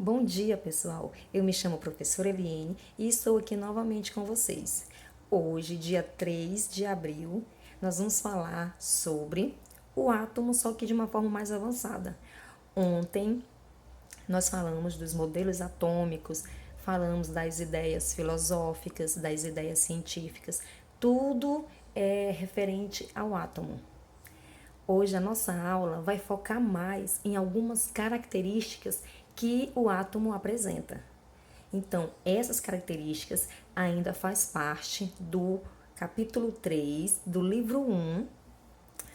Bom dia, pessoal. Eu me chamo professora Eliane e estou aqui novamente com vocês. Hoje, dia 3 de abril, nós vamos falar sobre o átomo, só que de uma forma mais avançada. Ontem, nós falamos dos modelos atômicos, falamos das ideias filosóficas, das ideias científicas, tudo é referente ao átomo. Hoje a nossa aula vai focar mais em algumas características que o átomo apresenta. Então, essas características ainda faz parte do capítulo 3 do livro 1,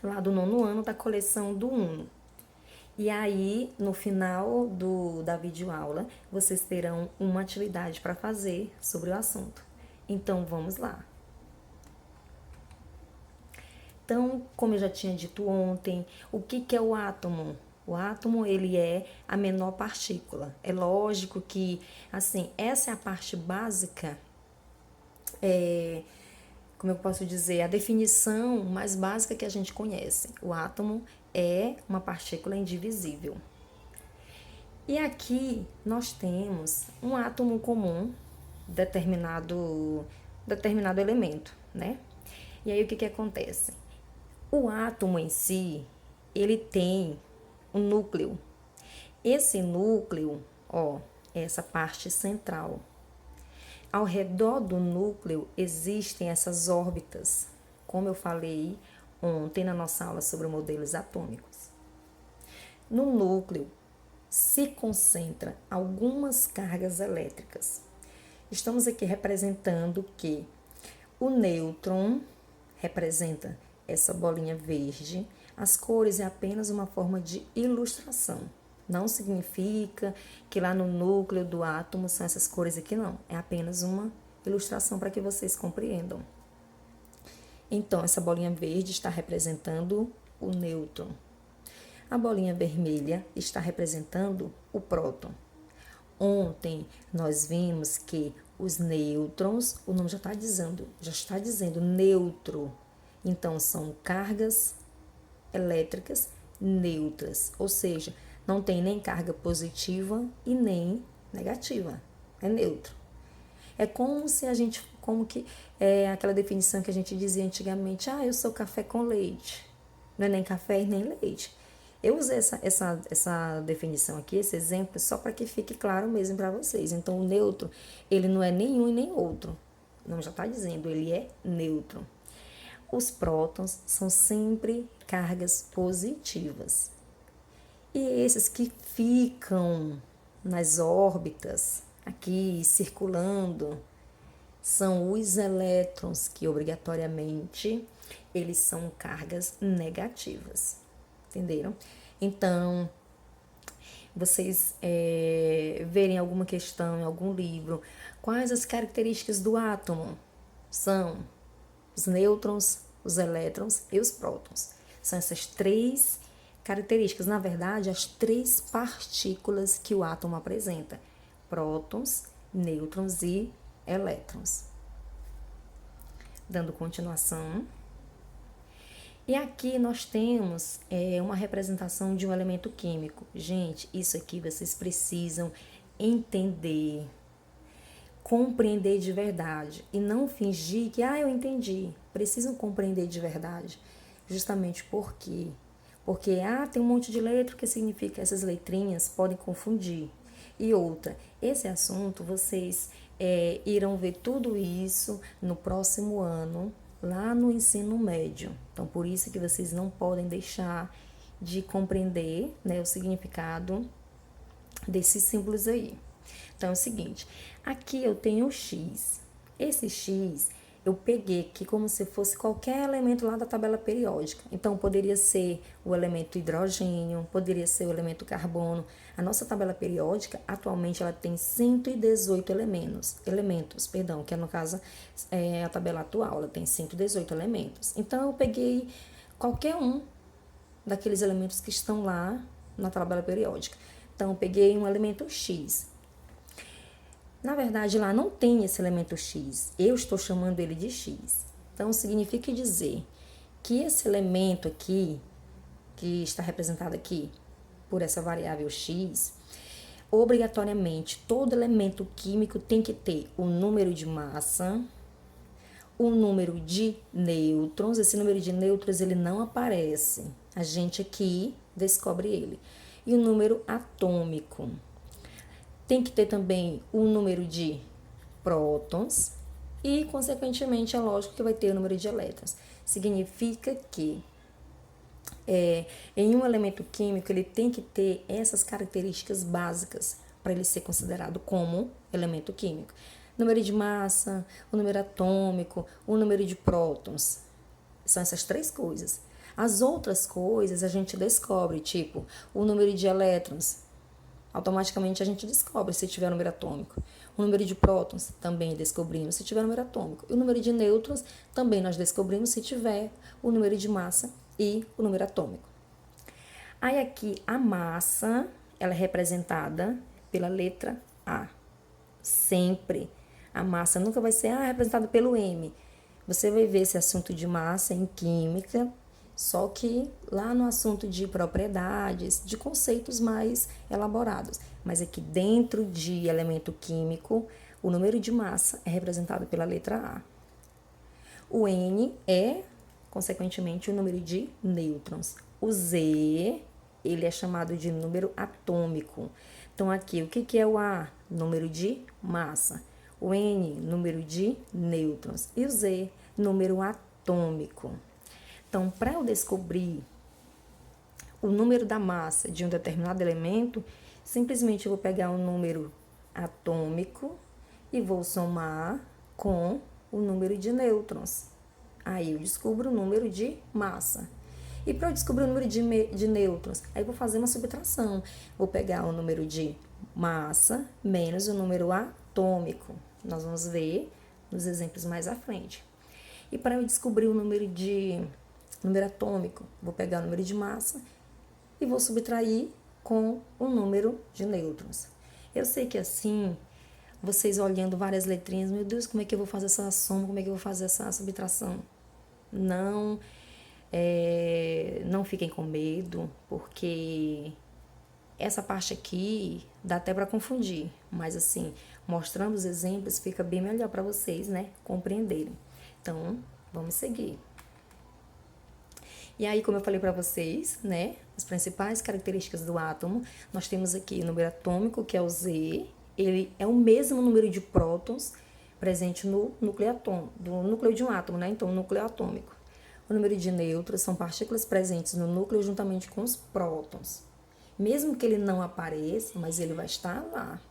lá do nono ano da coleção do Uno. E aí, no final da videoaula, vocês terão uma atividade para fazer sobre o assunto. Então, vamos lá. Então, como eu já tinha dito ontem, o que é o átomo? O átomo, ele é a menor partícula. É lógico que, assim, essa é a parte básica, como eu posso dizer, a definição mais básica que a gente conhece. O átomo é uma partícula indivisível. E aqui nós temos um átomo comum, determinado elemento, né? E aí o que acontece? O átomo em si, ele tem um núcleo. Esse núcleo, ó, é essa parte central. Ao redor do núcleo existem essas órbitas, como eu falei ontem na nossa aula sobre modelos atômicos. No núcleo se concentra algumas cargas elétricas. Estamos aqui representando que o nêutron representa essa bolinha verde. As cores é apenas uma forma de ilustração. Não significa que lá no núcleo do átomo são essas cores aqui, não. É apenas uma ilustração para que vocês compreendam. Então, essa bolinha verde está representando o nêutron. A bolinha vermelha está representando o próton. Ontem nós vimos que os nêutrons, o nome já está dizendo neutro. Então são cargas elétricas neutras, ou seja, não tem nem carga positiva e nem negativa, é neutro. É como se a gente, como que é aquela definição que a gente dizia antigamente, eu sou café com leite, não é nem café e nem leite. Eu usei essa definição aqui, esse exemplo, só para que fique claro mesmo para vocês. Então, o neutro, ele não é nenhum e nem outro. Não, já está dizendo, ele é neutro. Os prótons são sempre cargas positivas. E esses que ficam nas órbitas, aqui circulando, são os elétrons, que obrigatoriamente eles são cargas negativas. Entenderam? Então, vocês verem alguma questão em algum livro, quais as características do átomo? São os nêutrons, os elétrons e os prótons. São essas três características, na verdade, as três partículas que o átomo apresenta: prótons, nêutrons e elétrons. Dando continuação. E aqui nós temos uma representação de um elemento químico. Gente, isso aqui vocês precisam entender, compreender de verdade e não fingir que, eu entendi. Precisam compreender de verdade. Justamente porque tem um monte de letra, o que significa essas letrinhas podem confundir. E outra, esse assunto vocês irão ver tudo isso no próximo ano, lá no ensino médio. Então, por isso que vocês não podem deixar de compreender, né, o significado desses símbolos aí. Então, é o seguinte, aqui eu tenho o X. Esse X eu peguei aqui como se fosse qualquer elemento lá da tabela periódica. Então, poderia ser o elemento hidrogênio, poderia ser o elemento carbono. A nossa tabela periódica, atualmente, ela tem 118 elementos, que no caso é a tabela atual, ela tem 118 elementos. Então, eu peguei qualquer um daqueles elementos que estão lá na tabela periódica. Então, eu peguei um elemento X. Na verdade, lá não tem esse elemento X. Eu estou chamando ele de X. Então, significa dizer que esse elemento aqui, que está representado aqui por essa variável X, Obrigatoriamente, todo elemento químico tem que ter o número de massa, o número de nêutrons. Esse número de nêutrons, ele não aparece. A gente aqui descobre ele. E o número atômico. Tem que ter também o número de prótons e, consequentemente, é lógico que vai ter o número de elétrons. Significa que em um elemento químico ele tem que ter essas características básicas para ele ser considerado como elemento químico. Número de massa, o número atômico, o número de prótons. São essas três coisas. As outras coisas a gente descobre, tipo o número de elétrons. Automaticamente a gente descobre se tiver número atômico. O número de prótons também descobrimos se tiver número atômico. E o número de nêutrons também nós descobrimos se tiver o número de massa e o número atômico. Aí aqui a massa, ela é representada pela letra A. Sempre. A massa nunca vai ser representada pelo M. Você vai ver esse assunto de massa em química, só que lá no assunto de propriedades, de conceitos mais elaborados. Mas aqui dentro de elemento químico, o número de massa é representado pela letra A. O N é, consequentemente, o número de nêutrons. O Z, ele é chamado de número atômico. Então, aqui, o que é o A? Número de massa. O N, número de nêutrons. E o Z, número atômico. Então, para eu descobrir o número da massa de um determinado elemento, simplesmente eu vou pegar o número atômico e vou somar com o número de nêutrons. Aí eu descubro o número de massa. E para eu descobrir o número de nêutrons, aí eu vou fazer uma subtração. Vou pegar o número de massa menos o número atômico. Nós vamos ver nos exemplos mais à frente. E para eu descobrir o número atômico, vou pegar o número de massa e vou subtrair com o número de nêutrons. Eu sei que assim, vocês olhando várias letrinhas, meu Deus, como é que eu vou fazer essa soma, como é que eu vou fazer essa subtração? Não fiquem com medo, porque essa parte aqui dá até para confundir, mas assim, mostrando os exemplos fica bem melhor para vocês, né, compreenderem. Então, vamos seguir. E aí, como eu falei para vocês, né, as principais características do átomo, nós temos aqui o número atômico, que é o Z, ele é o mesmo número de prótons presente no núcleo de um átomo, né, então o núcleo atômico. O número de nêutrons são partículas presentes no núcleo juntamente com os prótons. Mesmo que ele não apareça, mas ele vai estar lá.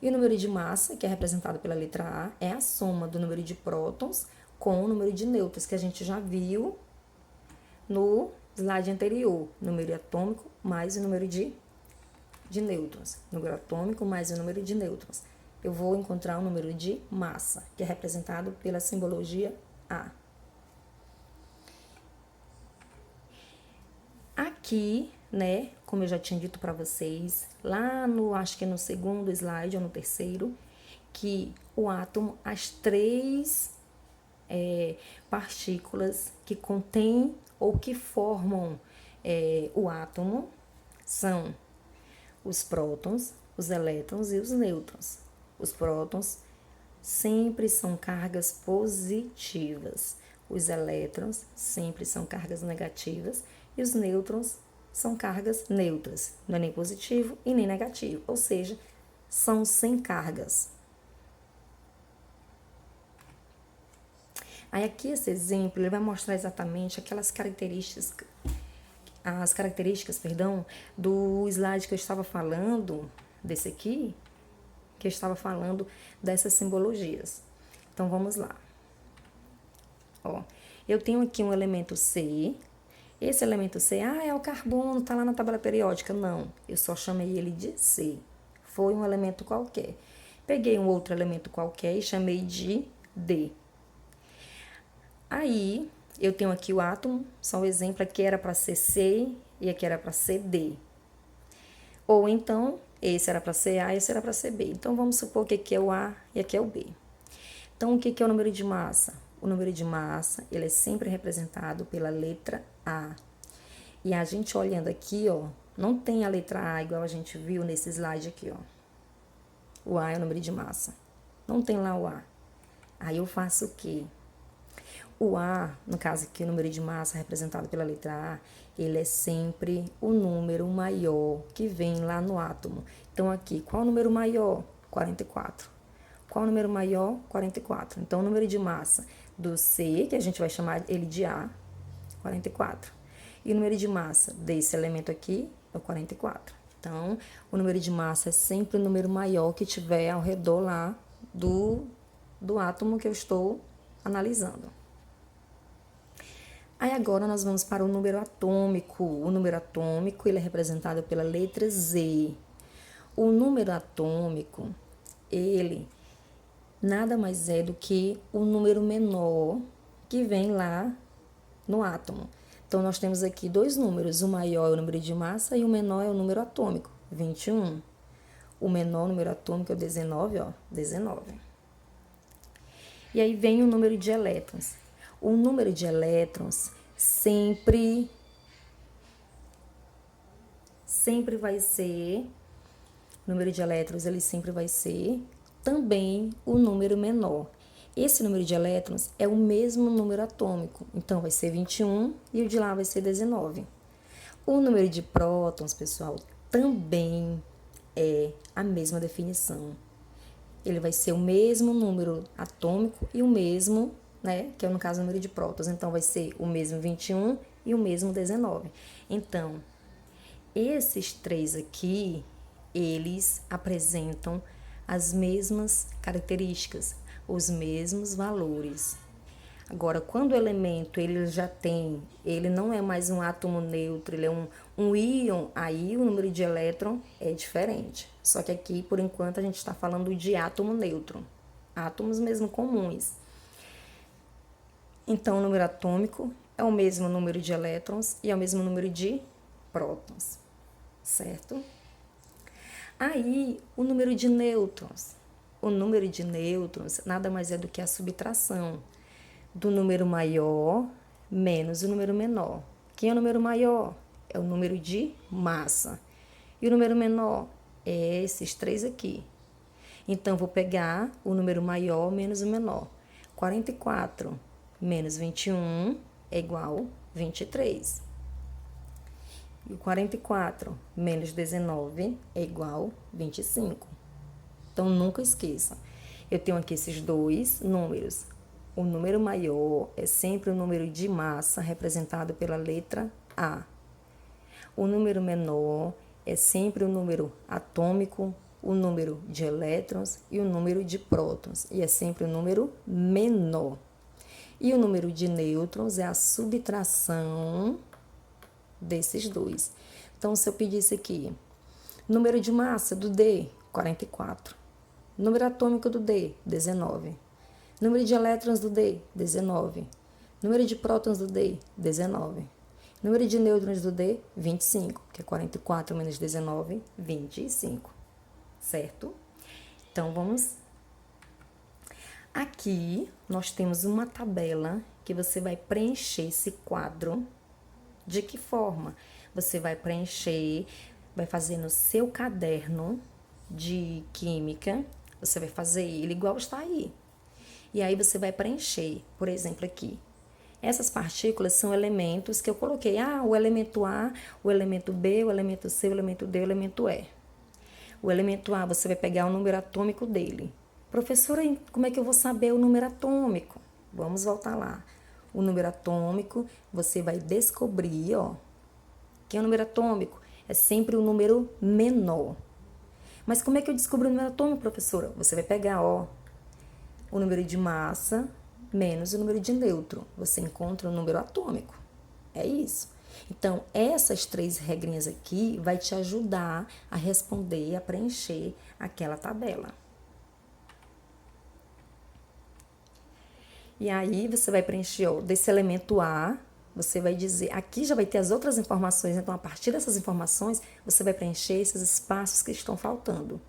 E o número de massa, que é representado pela letra A, é a soma do número de prótons com o número de nêutrons, que a gente já viu no slide anterior. Número atômico mais o número de nêutrons. Número atômico mais o número de nêutrons. Eu vou encontrar o número de massa, que é representado pela simbologia A. Aqui, né, como eu já tinha dito para vocês, lá acho que no segundo slide ou no terceiro, que o átomo, as três partículas que contêm ou que formam o átomo são os prótons, os elétrons e os nêutrons. Os prótons sempre são cargas positivas, os elétrons sempre são cargas negativas e os nêutrons são cargas neutras, não é nem positivo e nem negativo, ou seja, são sem cargas. Aí aqui esse exemplo, ele vai mostrar exatamente aquelas características, do slide que eu estava falando, desse aqui, que eu estava falando dessas simbologias. Então, vamos lá. Ó, eu tenho aqui um elemento C. Esse elemento C, é o carbono, tá lá na tabela periódica. Não, eu só chamei ele de C. Foi um elemento qualquer. Peguei um outro elemento qualquer e chamei de D. Aí, eu tenho aqui o átomo, só um exemplo, aqui era para ser C e aqui era para ser D. Ou então, esse era para ser A e esse era para ser B. Então, vamos supor que aqui é o A e aqui é o B. Então, o que é o número de massa? O número de massa, ele é sempre representado pela letra A. E a gente olhando aqui, ó, não tem a letra A igual a gente viu nesse slide aqui, ó. O A é o número de massa. Não tem lá o A. Aí eu faço o quê? O A, no caso aqui, o número de massa representado pela letra A, ele é sempre o número maior que vem lá no átomo. Então, aqui, qual o número maior? 44. Qual o número maior? 44. Então, o número de massa do C, que a gente vai chamar ele de A, 44. E o número de massa desse elemento aqui é o 44. Então, o número de massa é sempre o número maior que tiver ao redor lá do átomo que eu estou analisando. Aí agora nós vamos para o número atômico. O número atômico, ele é representado pela letra Z. O número atômico, ele nada mais é do que o número menor que vem lá no átomo. Então, nós temos aqui dois números. O maior é o número de massa e o menor é o número atômico, 21. O menor número atômico é o 19, ó, 19. E aí vem o número de elétrons. O número de elétrons sempre vai ser, o número de elétrons ele sempre vai ser também o número menor. Esse número de elétrons é o mesmo número atômico, então vai ser 21 e o de lá vai ser 19. O número de prótons, pessoal, também é a mesma definição. Ele vai ser o mesmo número atômico e o mesmo, né, que é no caso o número de prótons. Então, vai ser o mesmo 21 e o mesmo 19. Então, esses três aqui, eles apresentam as mesmas características, os mesmos valores. Agora, quando o elemento ele não é mais um átomo neutro, ele é um íon, aí o número de elétron é diferente. Só que aqui, por enquanto, a gente está falando de átomo neutro, átomos mesmo comuns. Então, o número atômico é o mesmo número de elétrons e é o mesmo número de prótons, certo? Aí, o número de nêutrons. O número de nêutrons nada mais é do que a subtração do número maior menos o número menor. Quem é o número maior? É o número de massa. E o número menor é esses três aqui. Então, vou pegar o número maior menos o menor. 44 menos 21 é igual a 23. E o 44 menos 19 é igual a 25. Então, nunca esqueça. Eu tenho aqui esses dois números. O número maior é sempre o número de massa representado pela letra A. O número menor é sempre o número atômico, o número de elétrons e o número de prótons. E é sempre o número menor. E o número de nêutrons é a subtração desses dois. Então, se eu pedisse aqui, número de massa do D, 44. Número atômico do D, 19. Número de elétrons do D, 19. Número de prótons do D, 19. Número de nêutrons do D, 25, que é 44 menos 19, 25. Certo? Então, vamos. Aqui, nós temos uma tabela que você vai preencher esse quadro. De que forma? Você vai preencher, vai fazer no seu caderno de química, você vai fazer ele igual está aí. E aí você vai preencher, por exemplo, aqui. Essas partículas são elementos que eu coloquei. O elemento A, o elemento B, o elemento C, o elemento D, o elemento E. O elemento A, você vai pegar o número atômico dele. Professora, como é que eu vou saber o número atômico? Vamos voltar lá. O número atômico, você vai descobrir, ó. Que é o número atômico? É sempre o número menor. Mas como é que eu descubro o número atômico, professora? Você vai pegar, ó, o número de massa menos o número de nêutron. Você encontra o número atômico. É isso. Então, essas três regrinhas aqui vai te ajudar a responder, a preencher aquela tabela. E aí, você vai preencher, ó, desse elemento A, você vai dizer, aqui já vai ter as outras informações, então, a partir dessas informações, você vai preencher esses espaços que estão faltando.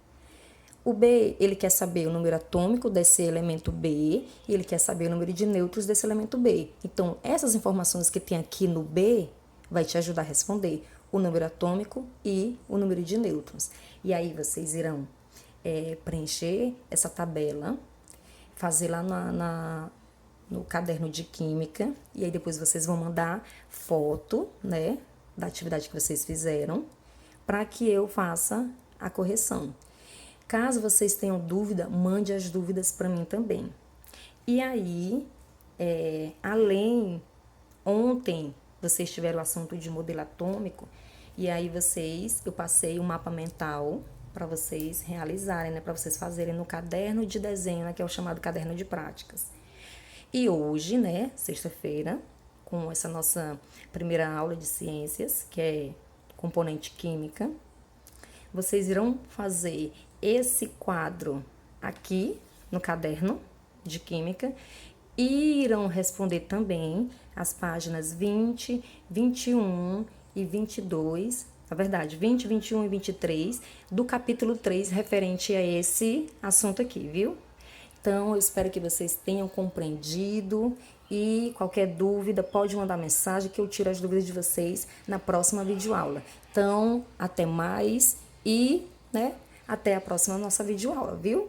O B, ele quer saber o número atômico desse elemento B e ele quer saber o número de nêutrons desse elemento B. Então, essas informações que tem aqui no B vai te ajudar a responder o número atômico e o número de nêutrons. E aí, vocês irão preencher essa tabela, fazer lá no caderno de química, e aí depois vocês vão mandar foto, né, da atividade que vocês fizeram, para que eu faça a correção. Caso vocês tenham dúvida, mande as dúvidas para mim também. E aí, ontem vocês tiveram o assunto de modelo atômico, e aí eu passei o mapa mental para vocês realizarem, né, para vocês fazerem no caderno de desenho, né, que é o chamado caderno de práticas. E hoje, né, sexta-feira, com essa nossa primeira aula de ciências, que é componente química, vocês irão fazer esse quadro aqui no caderno de química e irão responder também as páginas 20, 21 e 22, na verdade, 20, 21 e 23 do capítulo 3 referente a esse assunto aqui, viu? Então, eu espero que vocês tenham compreendido e qualquer dúvida pode mandar mensagem que eu tiro as dúvidas de vocês na próxima videoaula. Então, até mais e, né, até a próxima nossa videoaula, viu?